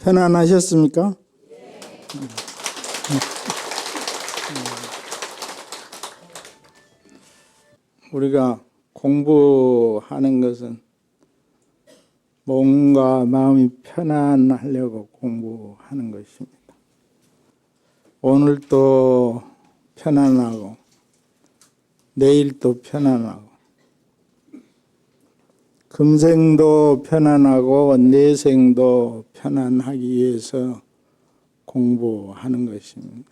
편안하셨습니까? 우리가 공부하는 것은 몸과 마음이 편안하려고 공부하는 것입니다. 오늘도 편안하고 내일도 편안하고 금생도 편안하고 내생도 편안하기 위해서 공부하는 것입니다.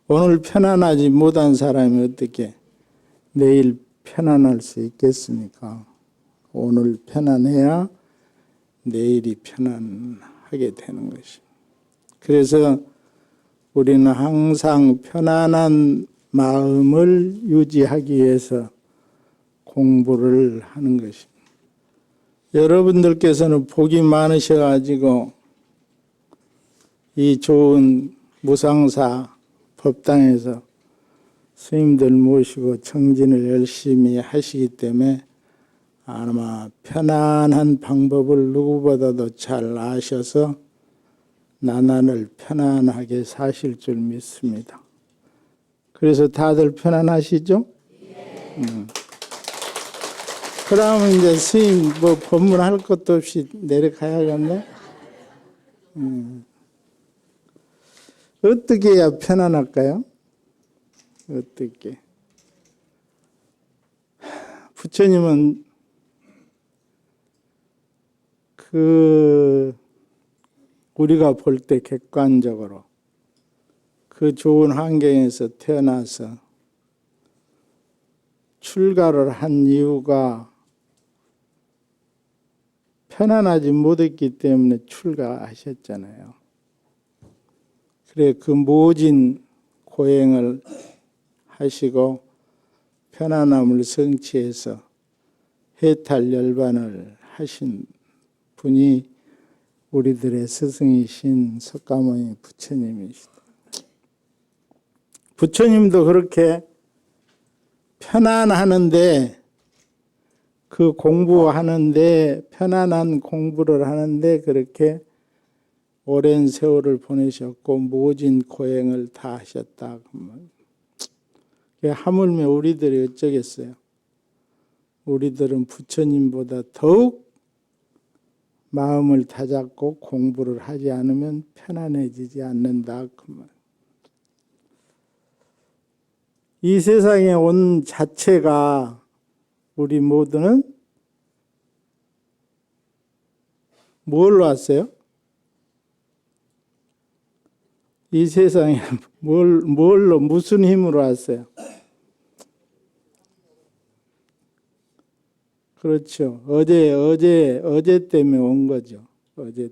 오늘 편안하지 못한 사람이 어떻게 내일 편안할 수 있겠습니까? 오늘 편안해야 내일이 편안하게 되는 것입니다. 그래서 우리는 항상 편안한 마음을 유지하기 위해서 공부를 하는 것입니다. 여러분들께서는 복이 많으셔가지고 이 좋은 무상사 법당에서 스님들 모시고 정진을 열심히 하시기 때문에 아마 편안한 방법을 누구보다도 잘 아셔서 나날을 편안하게 사실 줄 믿습니다. 그래서 다들 편안하시죠? 그러면 이제 스님 뭐 법문할 것도 없이 내려가야겠네? 어떻게 해야 편안할까요? 어떻게? 부처님은 우리가 볼 때 객관적으로 그 좋은 환경에서 태어나서 출가를 한 이유가 편안하지 못했기 때문에 출가하셨잖아요. 그래 그 모진 고행을 하시고 편안함을 성취해서 해탈 열반을 하신 분이 우리들의 스승이신 석가모니 부처님이시다. 부처님도 그렇게 편안하는데 그 공부하는데 편안한 공부를 하는데 그렇게 오랜 세월을 보내셨고 모진 고행을 다 하셨다. 하물며 우리들이 어쩌겠어요. 우리들은 부처님보다 더욱 마음을 다잡고 공부를 하지 않으면 편안해지지 않는다. 이 세상에 온 자체가 우리 모두는 뭘로 왔어요? 이 세상에 뭘로 무슨 힘으로 왔어요? 그렇죠. 어제 때문에 온 거죠. 어제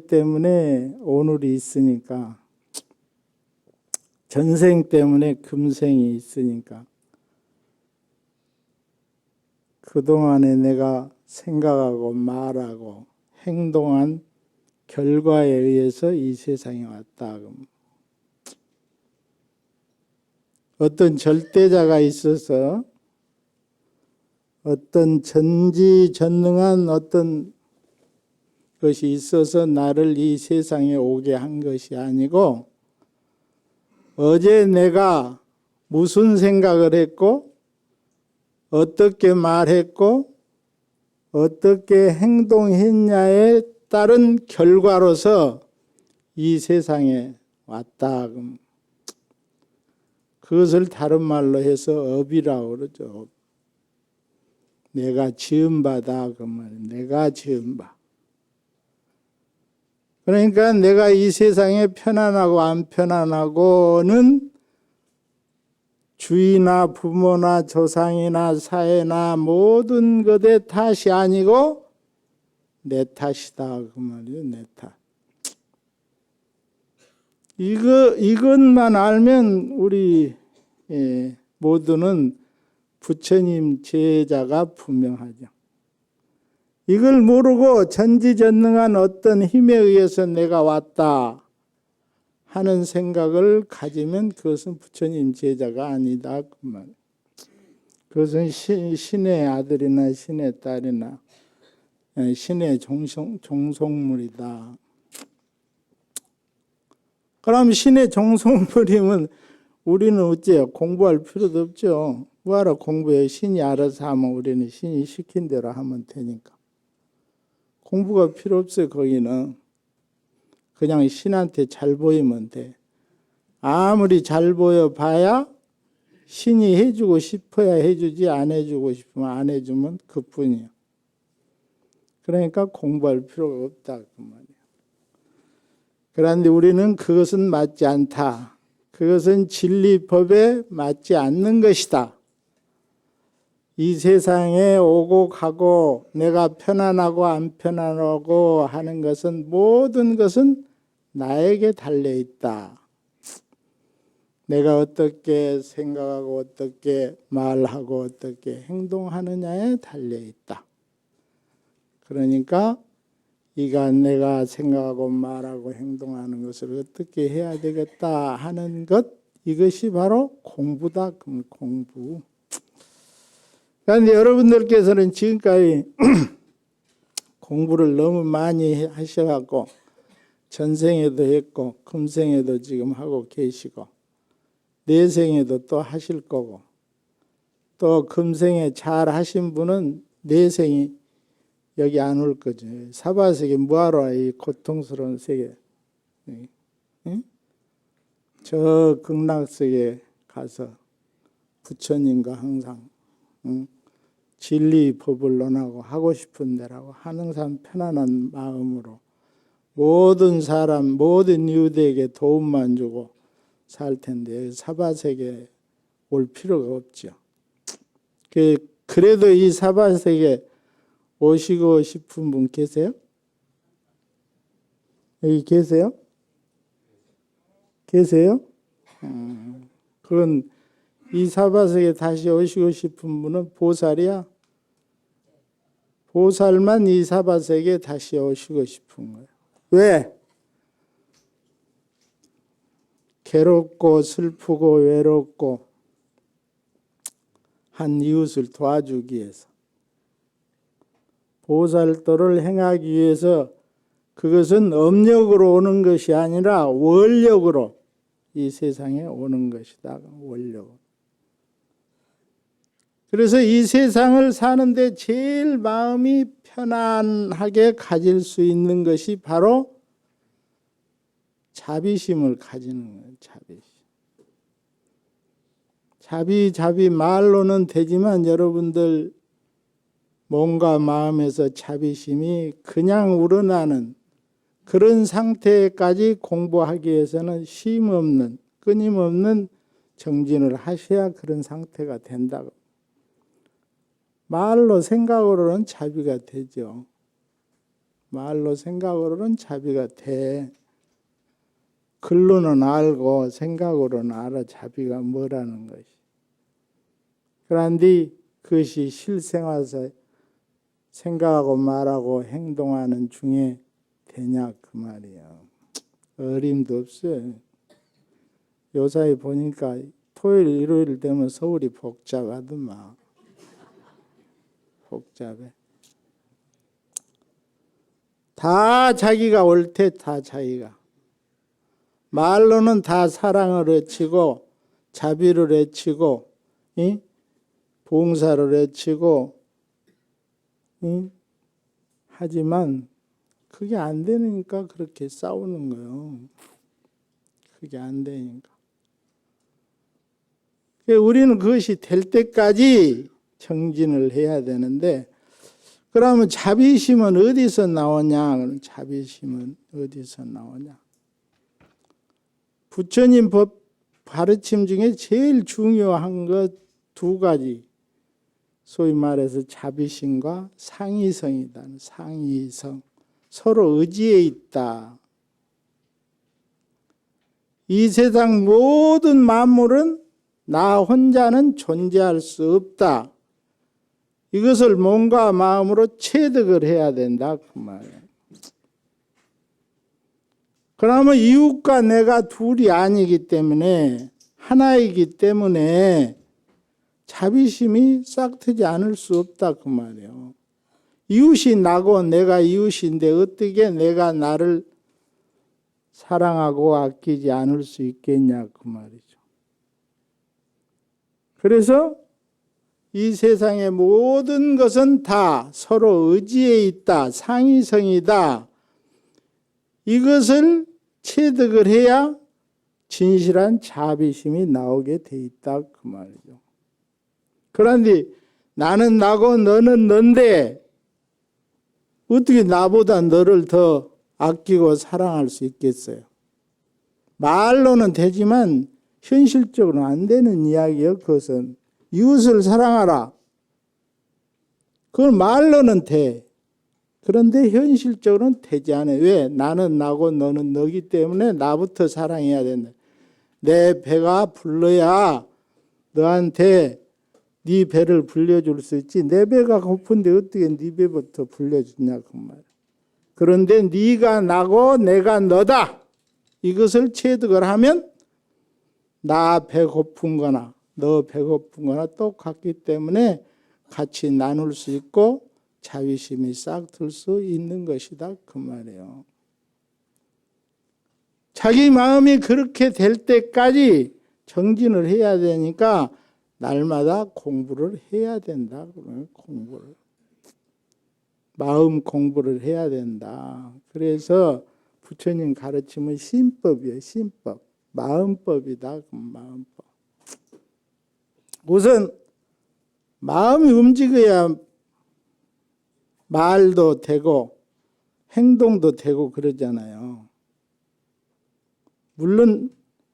때문에 오늘이 있으니까 전생 때문에 금생이 있으니까 그동안에 내가 생각하고 말하고 행동한 결과에 의해서 이 세상에 왔다. 어떤 절대자가 있어서 어떤 전지전능한 어떤 것이 있어서 나를 이 세상에 오게 한 것이 아니고 어제 내가 무슨 생각을 했고 어떻게 말했고 어떻게 행동했냐에 따른 결과로서 이 세상에 왔다. 그것을 다른 말로 해서 업이라고 그러죠. 내가 지은 바다. 그 말은 내가 지은 바. 그러니까 내가 이 세상에 편안하고 안 편안하고는 주위나 부모나 조상이나 사회나 모든 것의 탓이 아니고 내 탓이다. 그 말이에요. 내 탓. 이것만 알면 우리 모두는 부처님 제자가 분명하죠. 이걸 모르고 전지전능한 어떤 힘에 의해서 내가 왔다 하는 생각을 가지면 그것은 부처님 제자가 아니다. 그것은 신의 아들이나 신의 딸이나 신의 종속물이다. 그럼 신의 종속물이면 우리는 어째요? 공부할 필요도 없죠. 뭐하러 공부해? 신이 알아서 하면 우리는 신이 시킨 대로 하면 되니까. 공부가 필요 없어요. 거기는 그냥 신한테 잘 보이면 돼. 아무리 잘 보여봐야 신이 해주고 싶어야 해주지, 안 해주고 싶으면 안 해주면 그뿐이야. 그러니까 공부할 필요가 없다 그 말이야. 그런데 우리는 그것은 맞지 않다. 그것은 진리법에 맞지 않는 것이다. 이 세상에 오고 가고 내가 편안하고 안 편안하고 하는 것은 모든 것은 나에게 달려있다. 내가 어떻게 생각하고 어떻게 말하고 어떻게 행동하느냐에 달려있다. 그러니까 이가 내가 생각하고 말하고 행동하는 것을 어떻게 해야 되겠다 하는 것, 이것이 바로 공부다. 공부. 그런데 여러분들께서는 지금까지 공부를 너무 많이 하셔갖고 전생에도 했고 금생에도 지금 하고 계시고 내생에도 또 하실 거고 또 금생에 잘 하신 분은 내생이 여기 안 올 거죠. 사바세계 뭐하러 와, 이 고통스러운 세계. 응? 저 극락세계 가서 부처님과 항상 진리 법을 논하고 하고 싶은 데라고 항상 편안한 마음으로 모든 사람, 모든 이웃에게 도움만 주고 살 텐데 사바세계 올 필요가 없죠. 그래도 이 사바세계 오시고 싶은 분 계세요? 여기 계세요? 계세요? 그건 이 사바세계 다시 오시고 싶은 분은 보살이야? 보살만 이 사바세계에 다시 오시고 싶은 거예요. 왜? 괴롭고 슬프고 외롭고 한 이웃을 도와주기 위해서. 보살도를 행하기 위해서 그것은 업력으로 오는 것이 아니라 원력으로 이 세상에 오는 것이다. 원력으로. 그래서 이 세상을 사는데 제일 마음이 편안하게 가질 수 있는 것이 바로 자비심을 가지는 거예요. 자비심. 자비 말로는 되지만 여러분들 몸과 마음에서 자비심이 그냥 우러나는 그런 상태까지 공부하기 위해서는 쉼 없는 끊임없는 정진을 하셔야 그런 상태가 된다고. 말로 생각으로는 자비가 되죠. 말로 생각으로는 자비가 돼. 글로는 알고 생각으로는 알아 자비가 뭐라는 것이. 그런데 그것이 실생활에서 생각하고 말하고 행동하는 중에 되냐 그 말이에요. 어림도 없어요. 요사이 보니까 토요일 일요일 되면 서울이 복잡하더만. 복잡해. 다 자기가 옳대. 다 자기가. 말로는 다 사랑을 외치고 자비를 외치고 봉사를 외치고 하지만 그게 안 되니까 그렇게 싸우는 거예요. 그게 안 되니까. 우리는 그것이 될 때까지 정진을 해야 되는데 그러면 자비심은 어디서 나오냐? 자비심은 어디서 나오냐? 부처님 법 가르침 중에 제일 중요한 것 두 가지. 소위 말해서 자비심과 상의성이다. 상의성. 서로 의지해 있다. 이 세상 모든 만물은 나 혼자는 존재할 수 없다. 이것을 몸과 마음으로 체득을 해야 된다. 그 말이에요. 그러면 이웃과 내가 둘이 아니기 때문에 하나이기 때문에 자비심이 싹트지 않을 수 없다. 그 말이에요. 이웃이 나고 내가 이웃인데 어떻게 내가 나를 사랑하고 아끼지 않을 수 있겠냐 그 말이죠. 그래서 이 세상의 모든 것은 다 서로 의지에 있다. 상위성이다. 이것을 체득을 해야 진실한 자비심이 나오게 돼 있다 그 말이죠. 그런데 나는 나고 너는 넌데 어떻게 나보다 너를 더 아끼고 사랑할 수 있겠어요? 말로는 되지만 현실적으로는 안 되는 이야기예요. 그것은 이웃을 사랑하라. 그건 말로는 돼. 그런데 현실적으로는 되지 않아요. 왜? 나는 나고 너는 너기 때문에 나부터 사랑해야 된다. 내 배가 불러야 너한테 네 배를 불려줄 수 있지. 내 배가 고픈데 어떻게 네 배부터 불려주냐 그 말. 그런데 네가 나고 내가 너다. 이것을 체득을 하면 나 배고픈 거나 너 배고픈 거나 똑같기 때문에 같이 나눌 수 있고 자비심이 싹 들 수 있는 것이다 그 말이에요. 자기 마음이 그렇게 될 때까지 정진을 해야 되니까 날마다 공부를 해야 된다. 공부를. 마음 공부를 해야 된다. 그래서 부처님 가르침은 신법이에요. 신법. 마음법이다. 마음법. 우선 마음이 움직여야 말도 되고 행동도 되고 그러잖아요. 물론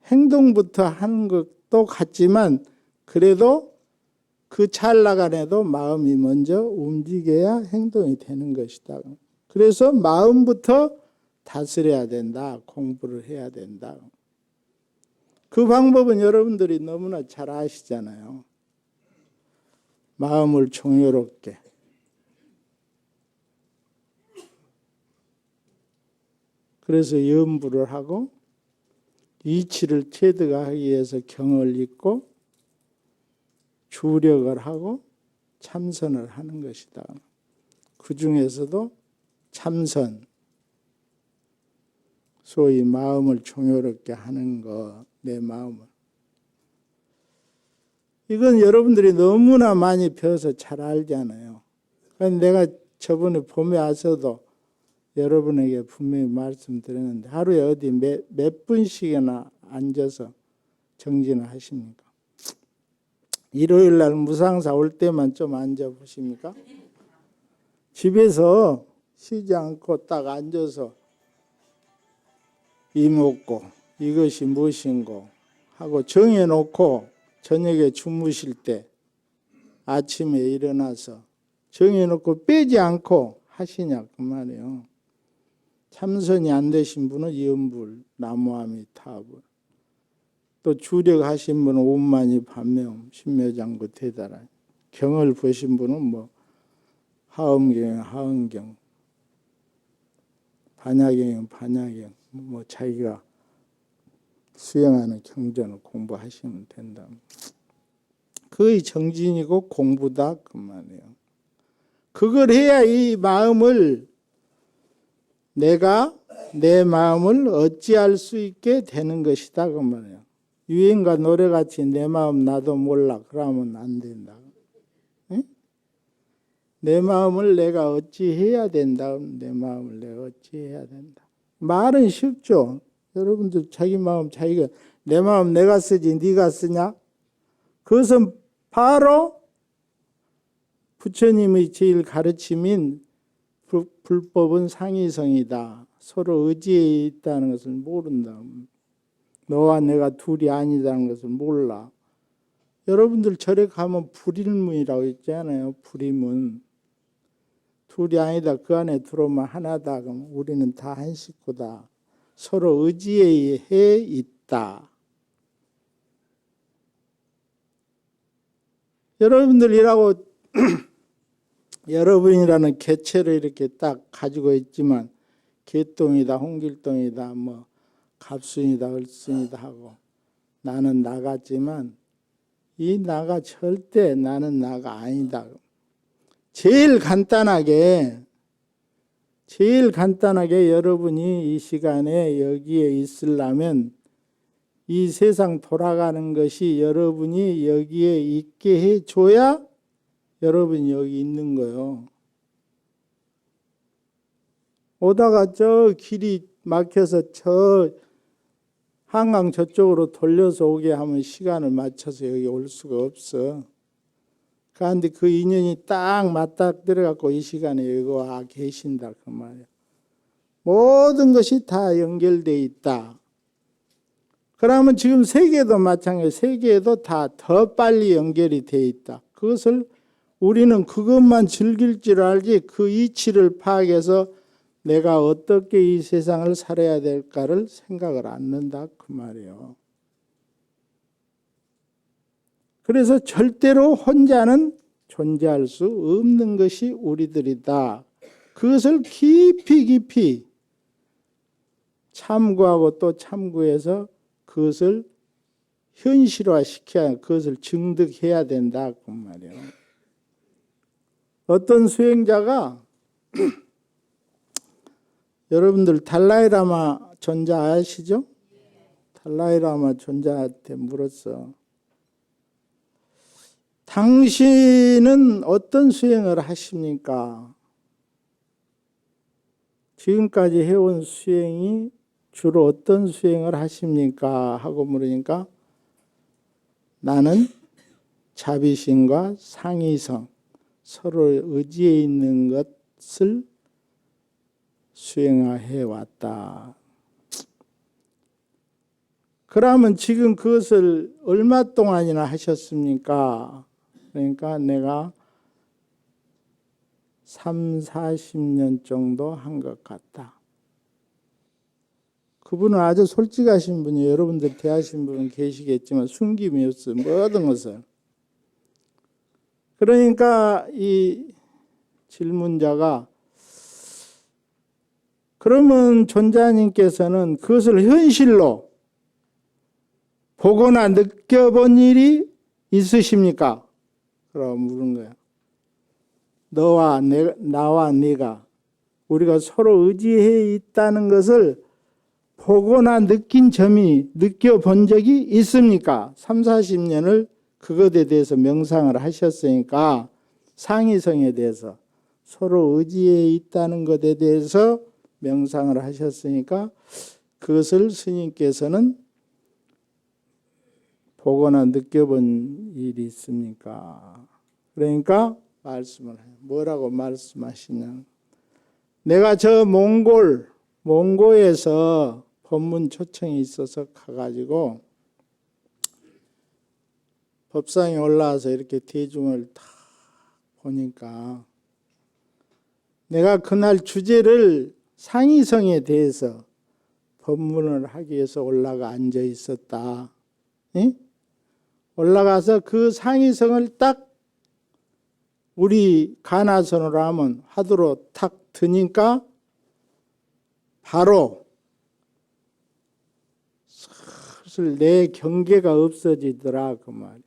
행동부터 하는 것도 같지만 그래도 그 찰나간에도 마음이 먼저 움직여야 행동이 되는 것이다. 그래서 마음부터 다스려야 된다. 공부를 해야 된다. 그 방법은 여러분들이 너무나 잘 아시잖아요. 마음을 종교롭게. 그래서 염불을 하고 이치를 체득하기 위해서 경을 읽고 주력을 하고 참선을 하는 것이다. 그 중에서도 참선, 소위 마음을 종교롭게 하는 것, 내 마음을. 이건 여러분들이 너무나 많이 배워서 잘 알잖아요. 내가 저번에 봄에 와서도 여러분에게 분명히 말씀드렸는데 하루에 어디 몇 분씩이나 앉아서 정진을 하십니까? 일요일 날 무상사 올 때만 좀 앉아 보십니까? 집에서 쉬지 않고 딱 앉아서 이먹고 이것이 무엇인고 하고 정해놓고 저녁에 주무실 때 아침에 일어나서 정해놓고 빼지 않고 하시냐 그 말이에요. 참선이 안 되신 분은 염불, 나무아미 타불, 또 주력하신 분은 오만이 반명, 신묘장구 대다란, 경을 보신 분은 뭐 하엄경, 하엄경, 반야경, 반야경, 뭐 자기가 수행하는 경전을 공부하시면 된다. 그의 정진이고 공부다 그 말이에요. 그걸 해야 이 마음을 내가 내 마음을 어찌할 수 있게 되는 것이다 그 말이에요. 유행가 노래같이 내 마음 나도 몰라 그러면 안 된다. 응? 내 마음을 내가 어찌해야 된다. 내 마음을 내가 어찌해야 된다. 말은 쉽죠. 여러분들 자기 마음 자기가 내 마음 내가 쓰지 네가 쓰냐? 그것은 바로 부처님의 제일 가르침인 불법은 상위성이다. 서로 의지에 있다는 것을 모른다. 너와 내가 둘이 아니다는 것을 몰라. 여러분들 절에 가면 불일문이라고 있잖아요. 불일문. 둘이 아니다. 그 안에 들어오면 하나다. 그럼 우리는 다 한 식구다. 서로 의지에 해 있다. 여러분들이라고 여러분이라는 개체를 이렇게 딱 가지고 있지만 개똥이다, 홍길동이다, 뭐 갑순이다, 을순이다 하고 나는 나같지만 이 나가 절대 나는 나가 아니다. 제일 간단하게 여러분이 이 시간에 여기에 있으려면 이 세상 돌아가는 것이 여러분이 여기에 있게 해줘야 여러분이 여기 있는 거예요. 오다가 저 길이 막혀서 저 한강 저쪽으로 돌려서 오게 하면 시간을 맞춰서 여기 올 수가 없어. 그런데 그 인연이 딱 맞닥뜨려갖고 이 시간에 여기 와 계신다 그 말이야. 모든 것이 다 연결되어 있다. 그러면 지금 세계도 마찬가지, 세계에도 다 더 빨리 연결이 되어 있다. 그것을 우리는 그것만 즐길 줄 알지 그 이치를 파악해서 내가 어떻게 이 세상을 살아야 될까를 생각을 않는다 그 말이에요. 그래서 절대로 혼자는 존재할 수 없는 것이 우리들이다. 그것을 깊이 참고하고 또 참고해서 그것을 현실화시켜야, 그것을 증득해야 된다 그 말이에요. 어떤 수행자가 여러분들 달라이라마 존자 아시죠? 달라이라마 존자한테 물었어. 당신은 어떤 수행을 하십니까? 지금까지 해온 수행이 주로 어떤 수행을 하십니까? 하고 물으니까 나는 자비심과 상의성, 서로의 의지에 있는 것을 수행해 왔다. 그러면 지금 그것을 얼마 동안이나 하셨습니까? 그러니까 내가 30-40년 정도 한 것 같다. 그분은 아주 솔직하신 분이에요. 여러분들 대하신 분은 계시겠지만 숨김이 없어요. 모든 것을. 그러니까 이 질문자가 그러면 존자님께서는 그것을 현실로 보거나 느껴본 일이 있으십니까? 그러고 물은 거야. 나와 네가 우리가 서로 의지해 있다는 것을 보거나 느껴본 적이 있습니까? 30-40년을 그것에 대해서 명상을 하셨으니까 상의성에 대해서 서로 의지해 있다는 것에 대해서 명상을 하셨으니까 그것을 스님께서는 보거나 느껴본 일이 있습니까? 그러니까 말씀을 해요. 뭐라고 말씀하시냐? 내가 저 몽고에서 법문 초청이 있어서 가가지고 법상에 올라와서 이렇게 대중을 다 보니까 내가 그날 주제를 상의성에 대해서 법문을 하기 위해서 올라가 앉아 있었다. 응? 올라가서 그 상의성을 딱 우리 가나선으로 하면 화두로 탁 드니까 바로 슬슬 내 경계가 없어지더라 그 말이야.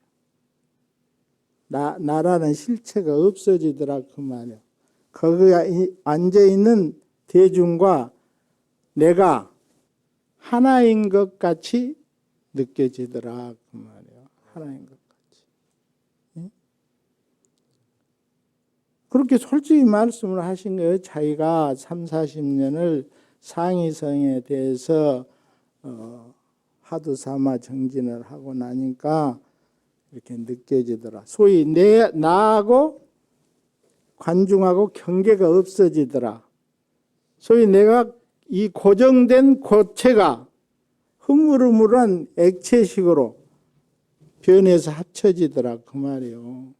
나라는 실체가 없어지더라 그 말이야. 거기에 앉아있는 대중과 내가 하나인 것 같이 느껴지더라 그 말이야. 하나인 것 같이. 응? 그렇게 솔직히 말씀을 하신 거예요. 자기가 30-40년을 상의성에 대해서 하도 삼아 정진을 하고 나니까 이렇게 느껴지더라. 소위 나하고 관중하고 경계가 없어지더라. 소위 내가 이 고정된 고체가 흐물흐물한 액체식으로 변해서 합쳐지더라 그 말이에요.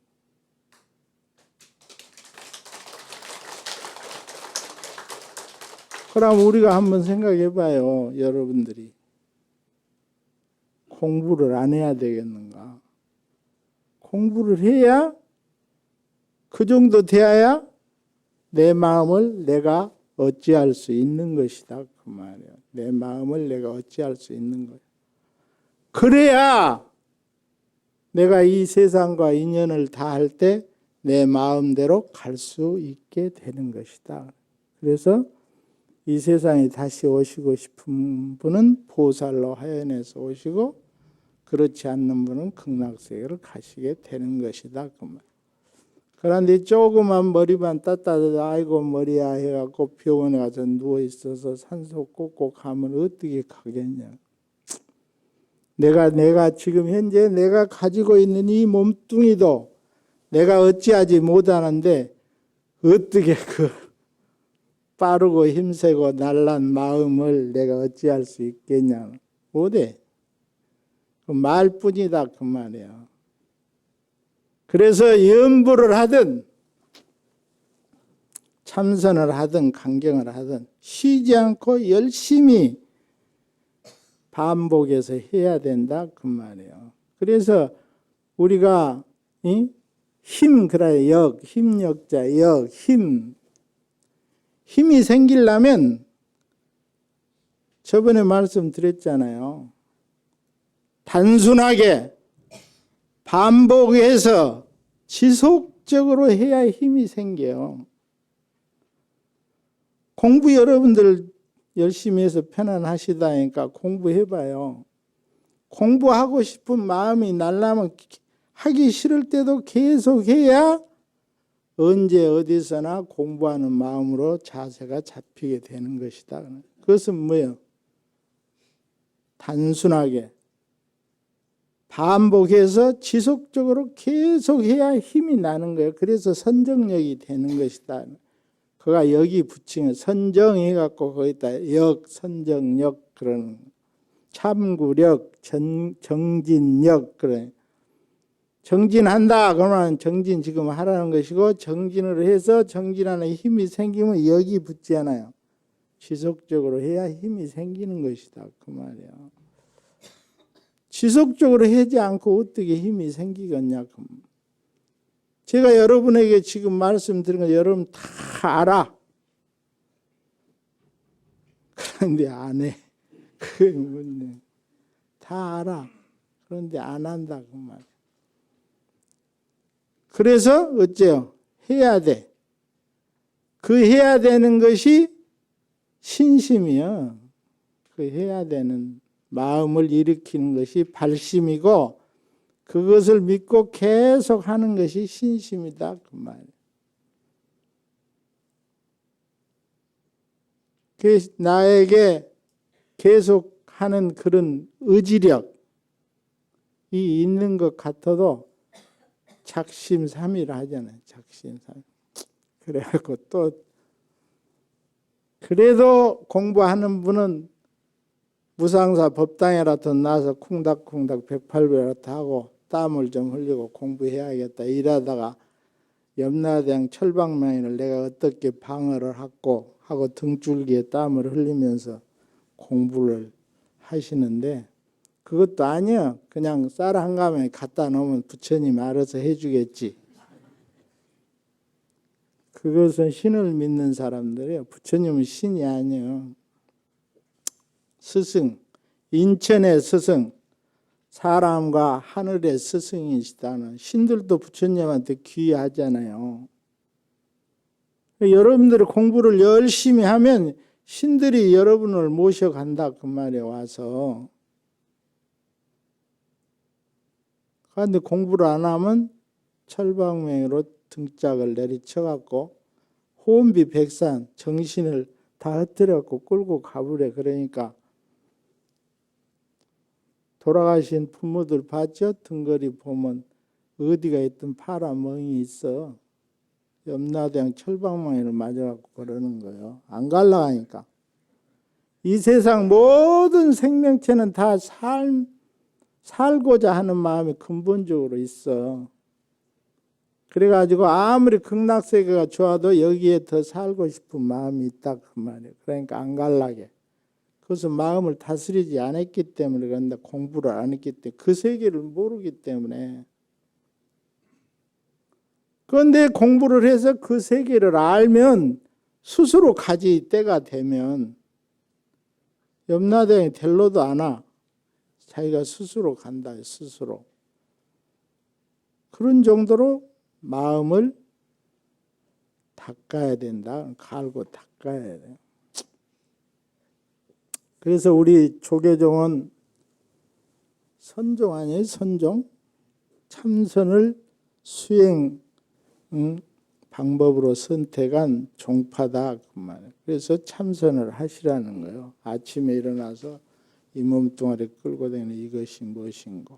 그럼 우리가 한번 생각해 봐요. 여러분들이 공부를 안 해야 되겠는가? 공부를 해야 그 정도 돼야 내 마음을 내가 어찌할 수 있는 것이다 그 말이에요. 내 마음을 내가 어찌할 수 있는 거예요. 그래야 내가 이 세상과 인연을 다 할 때 내 마음대로 갈 수 있게 되는 것이다. 그래서 이 세상에 다시 오시고 싶은 분은 보살로 하연해서 오시고 그렇지 않는 분은 극락세계를 가시게 되는 것이다. 그 말. 그런데 조그만 머리만 따따다 아이고 머리야 해갖고 병원에 가서 누워있어서 산소 꽂고 가면 어떻게 가겠냐. 내가 지금 현재 내가 가지고 있는 이 몸뚱이도 내가 어찌하지 못하는데 어떻게 그 빠르고 힘세고 날란 마음을 내가 어찌할 수 있겠냐. 못해. 그 말뿐이다 그 말이야. 그래서 염불을 하든 참선을 하든 강경을 하든 쉬지 않고 열심히 반복해서 해야 된다 그 말이에요. 그래서 우리가 힘 그래 역 힘력자 역 힘이 생기려면 저번에 말씀드렸잖아요. 단순하게 반복해서 지속적으로 해야 힘이 생겨요. 공부 여러분들 열심히 해서 편안하시다니까 공부해봐요. 공부하고 싶은 마음이 날라면 하기 싫을 때도 계속 해야 언제 어디서나 공부하는 마음으로 자세가 잡히게 되는 것이다. 그것은 뭐예요? 단순하게 반복해서 지속적으로 계속 해야 힘이 나는 거예요. 그래서 선정력이 되는 것이다. 그가 여기 붙인 선정해갖고 거기다 역, 선정력 그런 참구력, 정진력 그래. 정진한다 그러면 정진 지금 하라는 것이고 정진을 해서 정진하는 힘이 생기면 여기 붙잖아요. 지속적으로 해야 힘이 생기는 것이다 그 말이야. 지속적으로 하지 않고 어떻게 힘이 생기겠냐. 제가 여러분에게 지금 말씀드린 거 여러분 다 알아. 그런데 안 해. 그게 문제. 다 알아. 그런데 안 한다 그 말. 그래서 어째요? 해야 돼. 그 해야 되는 것이 신심이요. 그 해야 되는 마음을 일으키는 것이 발심이고 그것을 믿고 계속 하는 것이 신심이다 그 말이에요. 나에게 계속 하는 그런 의지력이 있는 것 같아도 작심삼일 하잖아요. 작심삼일. 그래갖고 또 그래도 공부하는 분은 무상사 법당이라도 나서 쿵닥쿵닥 108배라도 하고 땀을 좀 흘리고 공부해야겠다 이러다가 염라대왕 철방망이를 내가 어떻게 방어를 하고 등줄기에 땀을 흘리면서 공부를 하시는데 그것도 아니야. 그냥 쌀 한 가마에 갖다 놓으면 부처님 알아서 해주겠지. 그것은 신을 믿는 사람들이에요. 부처님은 신이 아니에요. 스승, 인천의 스승, 사람과 하늘의 스승이시다는 신들도 부처님한테 귀하잖아요. 여러분들이 공부를 열심히 하면 신들이 여러분을 모셔간다 그 말에 와서. 그런데 공부를 안 하면 철방맹이로 등짝을 내리쳐갖고 호원비백산 정신을 다 흩뜨려갖고 끌고 가버려. 그러니까 돌아가신 부모들 봤죠? 등거리 보면 어디가 있든 파란 멍이 있어. 염라대왕 철방망이를 맞아갖고 그러는 거예요. 안 갈라가니까. 이 세상 모든 생명체는 다 살고자 하는 마음이 근본적으로 있어. 그래가지고 아무리 극락세계가 좋아도 여기에 더 살고 싶은 마음이 있다 그 말이에요. 그러니까 안 갈라게. 그것은 마음을 다스리지 않았기 때문에 그런데 공부를 안 했기 때문에 그 세계를 모르기 때문에. 그런데 공부를 해서 그 세계를 알면 스스로 가지 때가 되면 염라대왕이 될로도 안 와. 자기가 스스로 간다. 스스로. 그런 정도로 마음을 닦아야 된다. 갈고 닦아야 돼. 그래서 우리 조계종은 선종 아니에요? 선종? 참선을 수행 방법으로 선택한 종파다. 그 말이에요. 그래서 참선을 하시라는 거예요. 아침에 일어나서 이 몸뚱아리 끌고 다니는 이것이 무엇인고,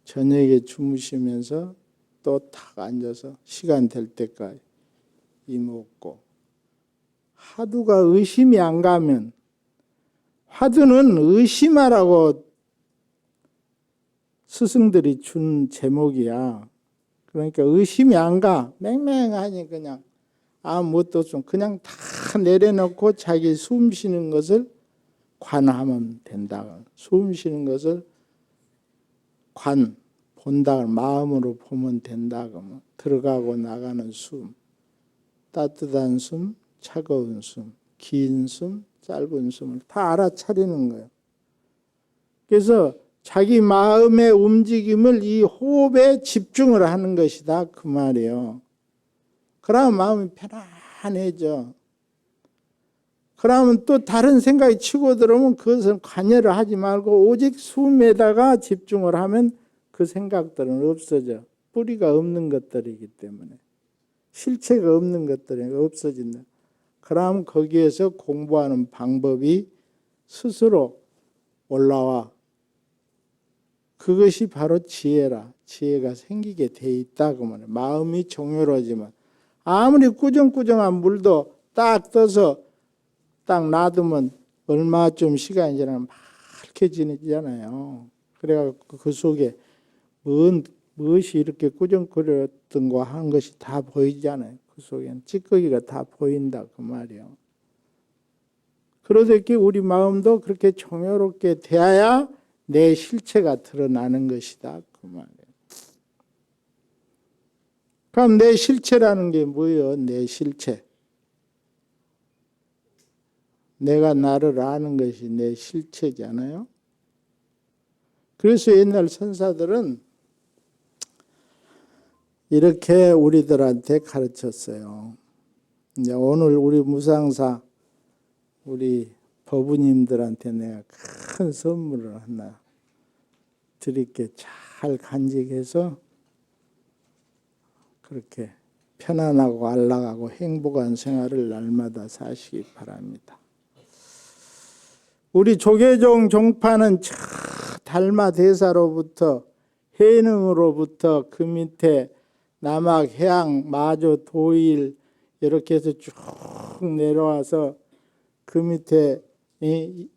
저녁에 주무시면서 또 탁 앉아서 시간 될 때까지 이먹고, 화두가 의심이 안 가면, 화두는 의심하라고 스승들이 준 제목이야. 그러니까 의심이 안 가. 맹맹하니 그냥 아무것도 좀 그냥 다 내려놓고 자기 숨 쉬는 것을 관하면 된다. 숨 쉬는 것을 본다. 마음으로 보면 된다. 그러면 들어가고 나가는 숨, 따뜻한 숨, 차가운 숨, 긴 숨, 짧은 숨을 다 알아차리는 거예요. 그래서 자기 마음의 움직임을 이 호흡에 집중을 하는 것이다. 그 말이에요. 그러면 마음이 편안해져. 그러면 또 다른 생각이 치고 들어오면 그것을 관여를 하지 말고 오직 숨에다가 집중을 하면 그 생각들은 없어져. 뿌리가 없는 것들이기 때문에. 실체가 없는 것들이 없어진다. 그럼 거기에서 공부하는 방법이 스스로 올라와. 그것이 바로 지혜라. 지혜가 생기게 돼 있다. 그 말이에요. 마음이 정열어지면 아무리 꾸정꾸정한 물도 딱 떠서 딱 놔두면 얼마쯤 시간이 지나면 밝혀지잖아요. 그래갖고 그 속에 무엇이 이렇게 꾸정거렸던 거 한 것이 다 보이잖아요. 그 속에는 찌꺼기가 다 보인다. 그 말이에요. 그러듯이 우리 마음도 그렇게 정열롭게 되어야 내 실체가 드러나는 것이다. 그 말이에요. 그럼 내 실체라는 게 뭐예요? 내 실체. 내가 나를 아는 것이 내 실체잖아요. 그래서 옛날 선사들은 이렇게 우리들한테 가르쳤어요. 이제 오늘 우리 무상사 우리 법우님들한테 내가 큰 선물을 하나 드릴게. 잘 간직해서 그렇게 편안하고 안락하고 행복한 생활을 날마다 사시기 바랍니다. 우리 조계종 종파는 달마대사로부터 해능으로부터 그 밑에 남악, 해양, 마조, 도일 이렇게 해서 쭉 내려와서 그 밑에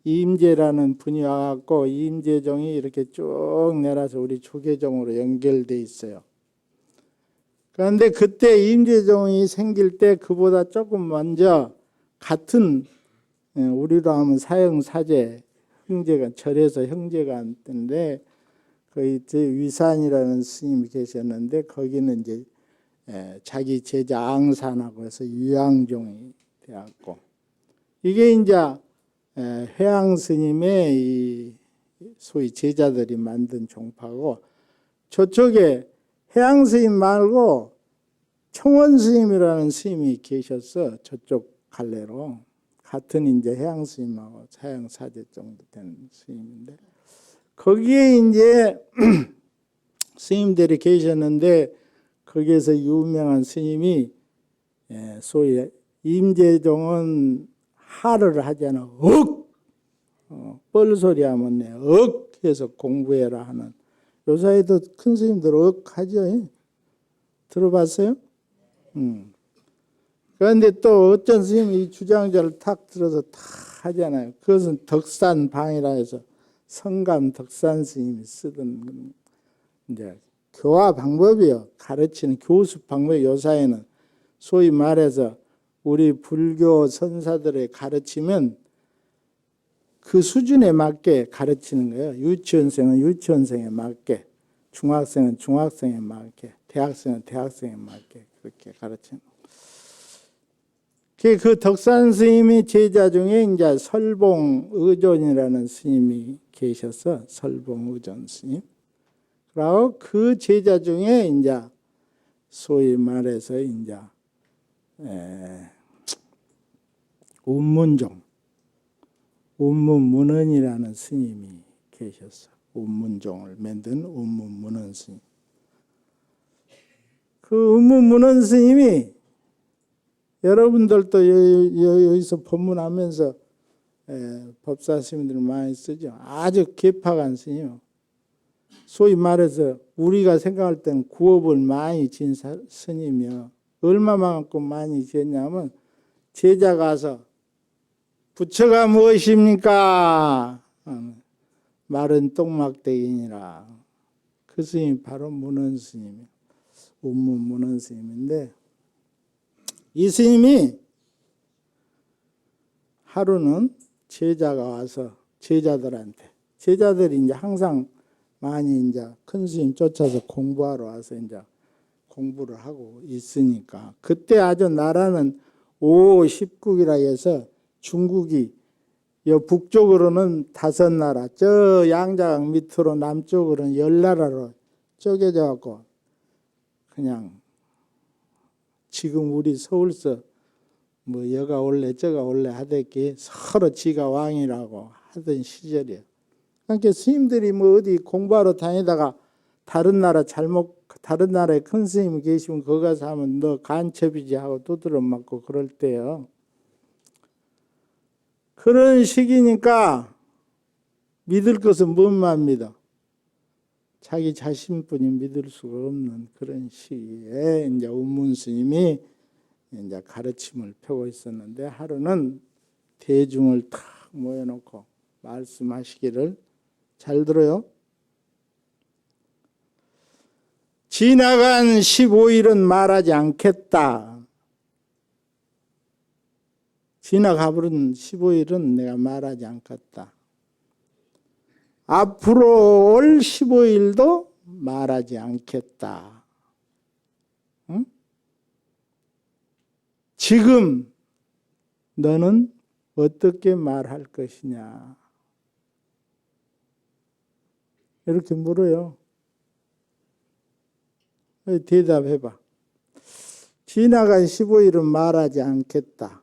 임재라는 분이 와갖고 임재종이 이렇게 쭉 내려서 우리 조계종으로 연결돼 있어요. 그런데 그때 임재종이 생길 때 그보다 조금 먼저 같은 우리로 하면 사형사제 형제가 절에서 형제가 있는데 거기 위산이라는 스님이 계셨는데 거기는 이제 자기 제자 앙산하고 해서 유양종이 되었고 이게 이제 회양 스님의 이 소위 제자들이 만든 종파고 저쪽에 회양 스님 말고 청원 스님이라는 스님이 계셨어. 저쪽 갈래로 같은 이제 회양 스님하고 사형 사제 정도 되는 스님인데 거기에 이제 스님들이 계셨는데 거기에서 유명한 스님이 소위 임재종은 하를 하잖아. 뻘소리 하면 해서 공부해라 하는 요사이도 큰 스님들 하죠. 들어봤어요? 그런데 또 어떤 스님이 주장자를 탁 들어서 탁 하잖아요. 그것은 덕산방이라 해서 성감 덕산 스님이 쓰던 이제 교화 방법이요. 가르치는 교습 방법이 요사이는 소위 말해서 우리 불교 선사들의 가르치면 그 수준에 맞게 가르치는 거예요. 유치원생은 유치원생에 맞게, 중학생은 중학생에 맞게, 대학생은 대학생에 맞게 그렇게 가르치는 거예요. 그 덕산 스님이 제자 중에 이제 설봉의존이라는 스님이 계셔서 설봉의존 스님. 그리고 그 제자 중에 이제 소위 말해서 이제 운문종, 운문문헌이라는 스님이 계셨어. 운문종을 만든 운문문헌 스님. 그 운문문헌 스님이 여러분들도 여기서 법문하면서 법사 스님들 많이 쓰죠. 아주 개팍한 스님. 소위 말해서 우리가 생각할 때는 구업을 많이 진 스님이요. 얼마만큼 많이 지었냐면 제자가 와서 부처가 무엇입니까? 말은 똥막대기니라. 그 스님이 바로 문헌 스님이에요. 운문문헌 스님인데 이 스님이 하루는 제자가 와서 제자들이 이제 항상 많이 이제 큰 스님 쫓아서 공부하러 와서 이제 공부를 하고 있으니까 그때 아주 나라는 5,10국이라 해서 중국이 여 북쪽으로는 5나라, 저 양자강 밑으로 남쪽으로는 10나라로 쪼개져 갖고 그냥 지금 우리 서울서 뭐 여가 올래 저가 올래 하듯이 서로 지가 왕이라고 하던 시절이에요. 그러니까 스님들이 뭐 어디 공부하러 다니다가 다른 나라에 큰 스님이 계시면 거기 가서 하면 너 간첩이지 하고 두드려 맞고 그럴 때요. 그런 시기니까 믿을 것은 뭐만 믿어? 자기 자신뿐이 믿을 수가 없는 그런 시기에 이제 운문 스님이 이제 가르침을 펴고 있었는데 하루는 대중을 탁 모여놓고 말씀하시기를 잘 들어요. 지나간 15일은 말하지 않겠다. 지나가버린 15일은 내가 말하지 않겠다. 앞으로 올 15일도 말하지 않겠다. 응? 지금 너는 어떻게 말할 것이냐. 이렇게 물어요. 대답해봐. 지나간 15일은 말하지 않겠다.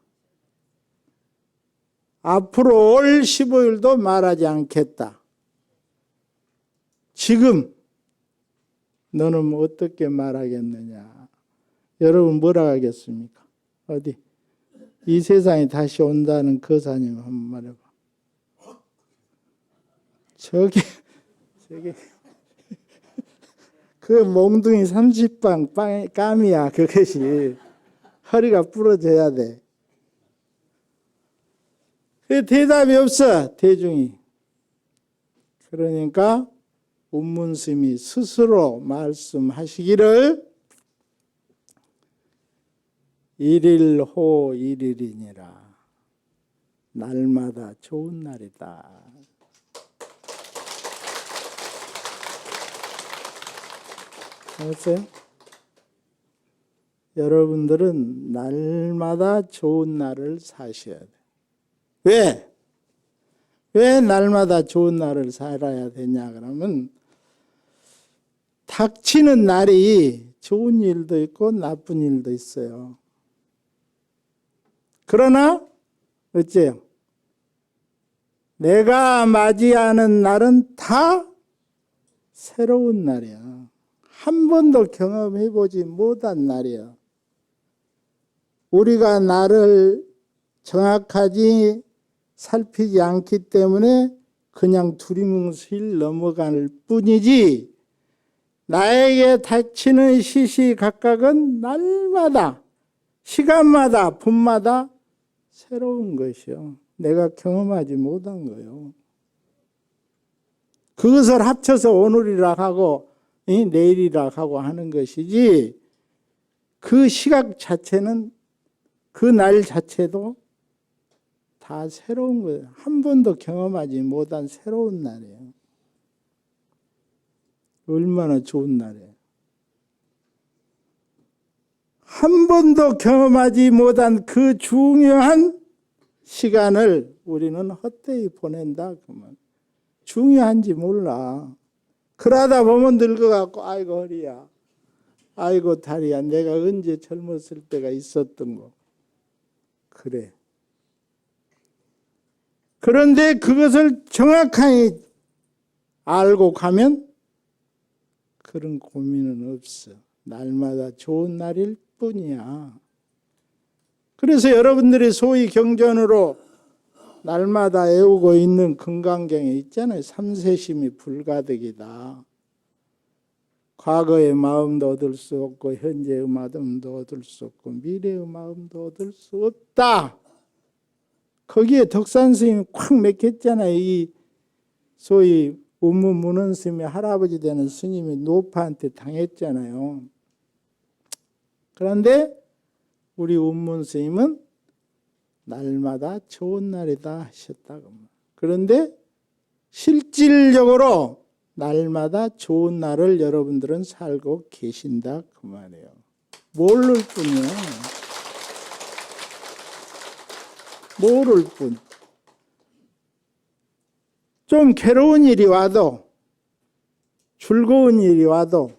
앞으로 올 15일도 말하지 않겠다. 지금 너는 어떻게 말하겠느냐. 여러분 뭐라 하겠습니까? 어디? 이 세상에 다시 온다는 거사님 한번 말해봐. 저기 그 몽둥이 30방 깜이야. 그것이 허리가 부러져야 돼. 그 대답이 없어 대중이. 그러니까 운문스님이 스스로 말씀하시기를 일일호 일일이니라. 날마다 좋은 날이다. 알았어요? 여러분들은 날마다 좋은 날을 사셔야 돼. 왜? 왜 날마다 좋은 날을 살아야 되냐 그러면 닥치는 날이 좋은 일도 있고 나쁜 일도 있어요. 그러나 어째요? 내가 맞이하는 날은 다 새로운 날이야. 한 번도 경험해보지 못한 날이야. 우리가 나를 정확하게 살피지 않기 때문에 그냥 두리뭉실 넘어갈 뿐이지 나에게 닥치는 시시각각은 날마다 시간마다 분마다 새로운 것이요. 내가 경험하지 못한 거요. 그것을 합쳐서 오늘이라 하고 내일이라 하고 하는 것이지 그 시각 자체는 그 날 자체도 다 새로운 거예요. 한 번도 경험하지 못한 새로운 날이에요. 얼마나 좋은 날이에요. 한 번도 경험하지 못한 그 중요한 시간을 우리는 헛되이 보낸다. 그러면 중요한지 몰라. 그러다 보면 늙어갖고 아이고 허리야. 아이고 다리야, 내가 언제 젊었을 때가 있었던 거. 그래. 그런데 그것을 정확하게 알고 가면 그런 고민은 없어. 날마다 좋은 날일 뿐이야. 그래서 여러분들이 소위 경전으로 날마다 애우고 있는 금강경에 있잖아요. 삼세심이 불가득이다. 과거의 마음도 얻을 수 없고 현재의 마음도 얻을 수 없고 미래의 마음도 얻을 수 없다. 거기에 덕산 스님이 콱 맥혔잖아요. 이 소위 운무문원 스님의 할아버지 되는 스님이 노파한테 당했잖아요. 그런데 우리 운문 스님은 날마다 좋은 날이다 하셨다고. 그런데 실질적으로 날마다 좋은 날을 여러분들은 살고 계신다 그 말이에요. 모를 뿐이야. 모를 뿐. 좀 괴로운 일이 와도 즐거운 일이 와도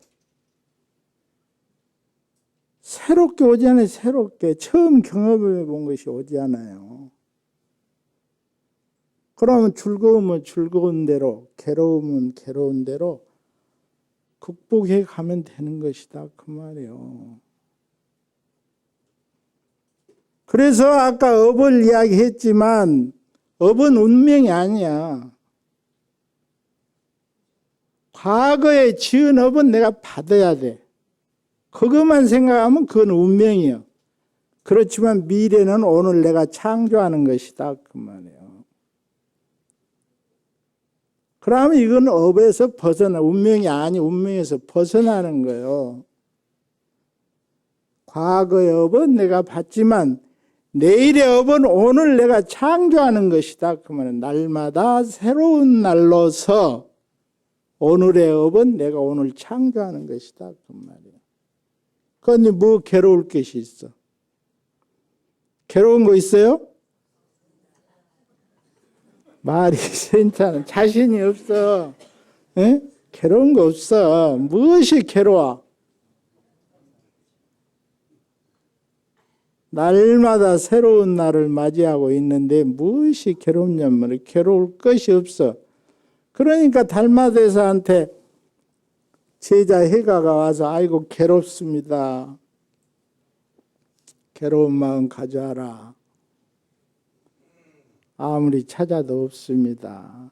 새롭게 오지 않아요. 새롭게 처음 경험해 본 것이 오지 않아요. 그러면 즐거우면 즐거운 대로, 괴로우면 괴로운 대로 극복해 가면 되는 것이다 그 말이에요. 그래서 아까 업을 이야기했지만 업은 운명이 아니야. 과거에 지은 업은 내가 받아야 돼. 그것만 생각하면 그건 운명이요. 그렇지만 미래는 오늘 내가 창조하는 것이다 그 말이에요. 그러면 이건 업에서 운명이 아니 운명에서 벗어나는 거예요. 과거의 업은 내가 받지만 내일의 업은 오늘 내가 창조하는 것이다 그 말은 날마다 새로운 날로서 오늘의 업은 내가 오늘 창조하는 것이다 그 말이에요. 그런데 뭐 괴로울 것이 있어? 괴로운 거 있어요? 말이 괜찮아. 자신이 없어. 에? 괴로운 거 없어. 무엇이 괴로워? 날마다 새로운 날을 맞이하고 있는데 무엇이 괴롭냐면 괴로울 것이 없어. 그러니까 달마대사한테 제자 해가가 와서 아이고 괴롭습니다. 괴로운 마음 가져와라. 아무리 찾아도 없습니다.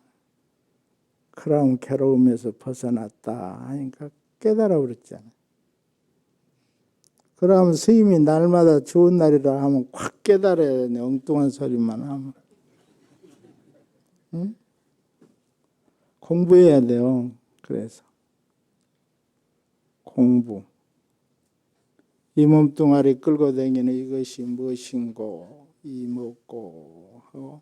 그럼 괴로움에서 벗어났다 하니까 깨달아 버렸잖아요. 그러면 스님이 날마다 좋은 날이라 하면 확 깨달아야 되네. 엉뚱한 소리만 하면. 응? 공부해야 돼요. 그래서 공부. 이 몸뚱아리 끌고 다니는 이것이 무엇인고 이 먹고 하고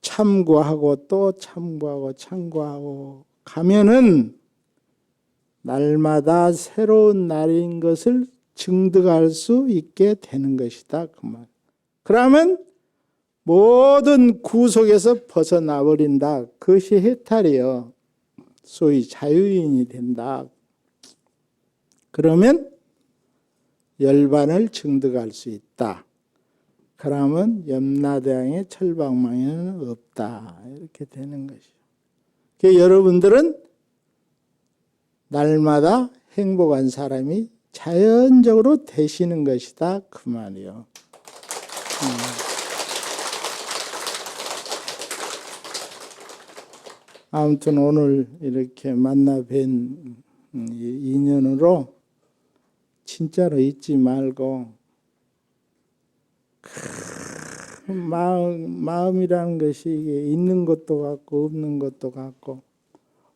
참고하고 또 참고하고 가면은 날마다 새로운 날인 것을 증득할 수 있게 되는 것이다 그 말. 그러면 모든 구속에서 벗어나 버린다. 그것이 해탈이요. 소위 자유인이 된다. 그러면 열반을 증득할 수 있다. 그러면 염라대왕의 철방망에는 없다. 이렇게 되는 것이죠. 그러니까 여러분들은 날마다 행복한 사람이 자연적으로 되시는 것이다. 그 말이요. 아무튼 오늘 이렇게 만나 뵌 인연으로 진짜로 잊지 말고 마음이라는 것이 이게 있는 것도 같고 없는 것도 같고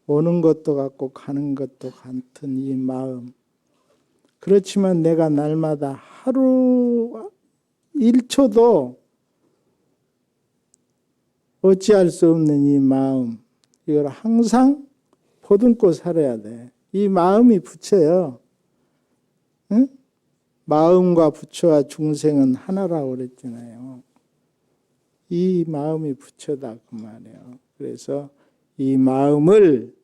오는 것도 같고 가는 것도 같은 이 마음. 그렇지만 내가 날마다 하루 1초도 어찌할 수 없는 이 마음. 이걸 항상 보듬고 살아야 돼. 이 마음이 부처요. 응? 마음과 부처와 중생은 하나라고 그랬잖아요. 이 마음이 부처다 그 말이에요. 그래서 이 마음을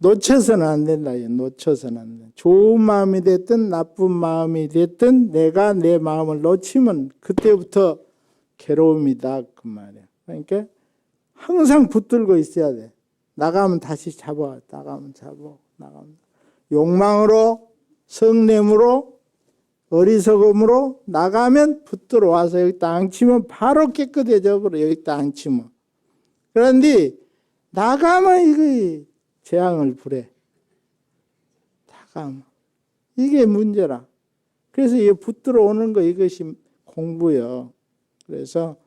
놓쳐서는 안 된다. 놓쳐서는 안 된다. 좋은 마음이 됐든 나쁜 마음이 됐든 내가 내 마음을 놓치면 그때부터 괴로움이다 그 말이야. 그러니까 항상 붙들고 있어야 돼. 나가면 다시 잡아. 나가면 잡아. 나가면. 욕망으로 성냄으로 어리석음으로 나가면 붙들어 와서 여기다 앙치면 바로 깨끗해져 버려. 여기다 앙치면. 그런데 나가면 이거 재앙을 부려. 나가면. 이게 문제라. 그래서 이 붙들어 오는 거 이것이 공부요. 그래서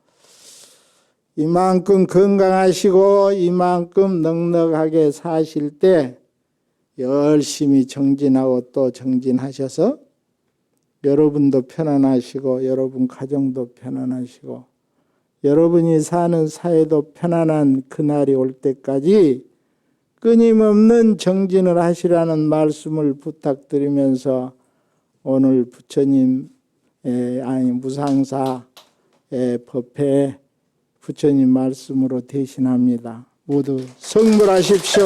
이만큼 건강하시고 이만큼 넉넉하게 사실 때 열심히 정진하고 또 정진하셔서 여러분도 편안하시고 여러분 가정도 편안하시고 여러분이 사는 사회도 편안한 그날이 올 때까지 끊임없는 정진을 하시라는 말씀을 부탁드리면서 오늘 부처님 무상사 법회 부처님 말씀으로 대신합니다. 모두 성불하십시오.